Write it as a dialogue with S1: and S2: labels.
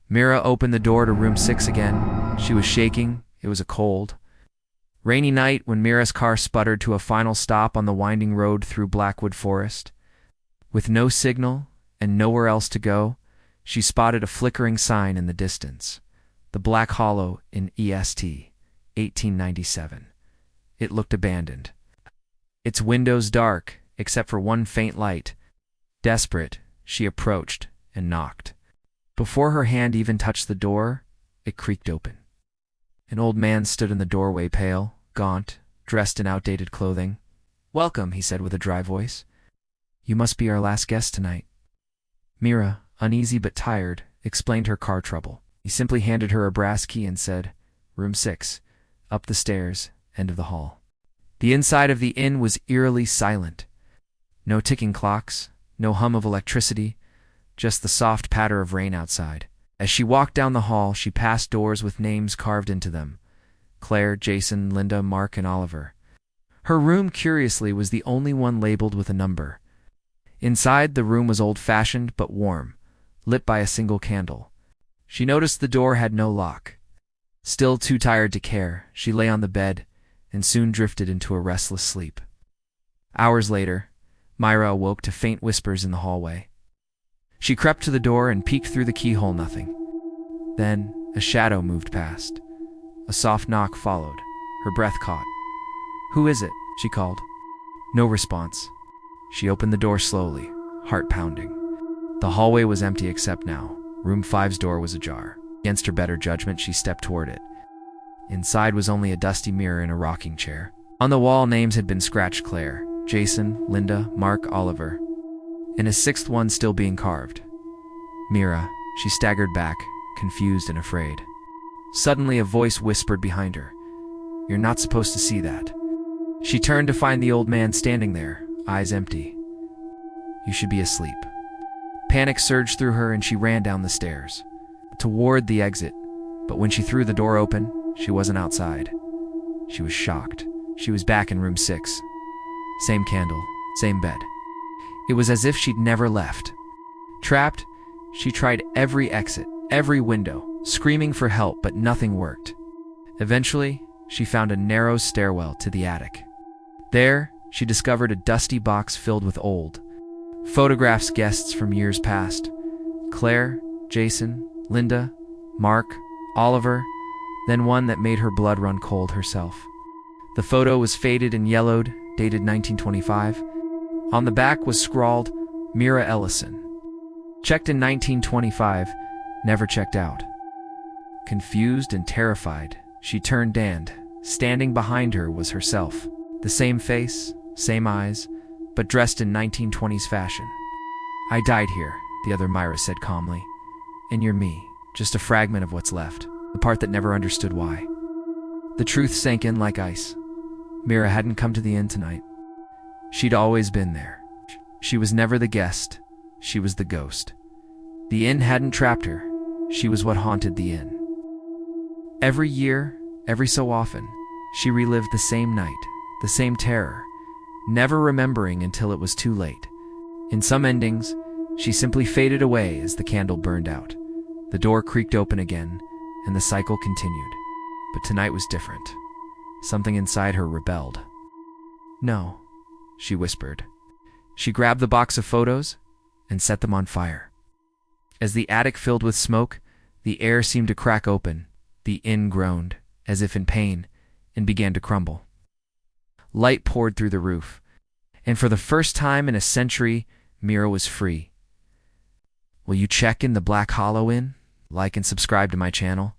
S1: Mira opened the door to room 6 again. She was shaking. It was a cold, rainy night when Mira's car sputtered to a final stop on the winding road through Blackwood Forest. With no signal and nowhere else to go, she spotted a flickering sign in the distance. The Black Hollow in EST, 1897. It looked abandoned. Its windows dark, except for one faint light. Desperate, she approached and knocked. Before her hand even touched the door, it creaked open. An old man stood in the doorway, pale, gaunt, dressed in outdated clothing. "Welcome," he said with a dry voice. "You must be our last guest tonight." Mira, uneasy but tired, explained her car trouble. He simply handed her a brass key and said, "Room 6, up the stairs, end of the hall." The inside of the inn was eerily silent. No ticking clocks, no hum of electricity, just the soft patter of rain outside. As she walked down the hall, she passed doors with names carved into them: Claire, Jason, Linda, Mark, and Oliver. Her room, curiously, was the only one labeled with a number. Inside, the room was old-fashioned but warm, lit by a single candle. She noticed the door had no lock. Still too tired to care, she lay on the bed and soon drifted into a restless sleep. Hours later, Mira awoke to faint whispers in the hallway. She crept to the door and peeked through the keyhole. Nothing. Then a shadow moved past. A soft knock followed. Her breath caught. "Who is it?" she called. No response. She opened the door slowly, heart pounding. The hallway was empty except now. Room 5's door was ajar. Against her better judgment, she stepped toward it. Inside was only a dusty mirror and a rocking chair. On the wall, names had been scratched: Claire, Jason, Linda, Mark, Oliver, and a sixth one still being carved. Mira, she staggered back, confused and afraid. Suddenly a voice whispered behind her, "You're not supposed to see that." She turned to find the old man standing there, eyes empty. "You should be asleep." Panic surged through her and she ran down the stairs toward the exit, but when she threw the door open, she wasn't outside. She was shocked. She was back in room 6. Same candle, same bed. It was as if she'd never left. Trapped, she tried every exit, every window, screaming for help, but nothing worked. Eventually, she found a narrow stairwell to the attic. There, she discovered a dusty box filled with old photographs, guests from years past: Claire, Jason, Linda, Mark, Oliver, then one that made her blood run cold herself. The photo was faded and yellowed, dated 1925. On the back was scrawled, "Mira Ellison. Checked in 1925, never checked out." Confused and terrified, she turned and, standing behind her, was herself. The same face, same eyes, but dressed in 1920s fashion. "I died here," the other Mira said calmly. "And you're me, just a fragment of what's left, the part that never understood why." The truth sank in like ice. Mira hadn't come to the inn tonight. She'd always been there. She was never the guest, she was the ghost. The inn hadn't trapped her, she was what haunted the inn. Every year, every so often, she relived the same night, the same terror, never remembering until it was too late. In some endings, she simply faded away as the candle burned out. The door creaked open again, and the cycle continued. But tonight was different. Something inside her rebelled. "No," she whispered. She grabbed the box of photos and set them on fire. As the attic filled with smoke, the air seemed to crack open. The inn groaned, as if in pain, and began to crumble. Light poured through the roof, and for the first time in a century, Mira was free. Will you check in the Black Hollow Inn? Like and subscribe to my channel.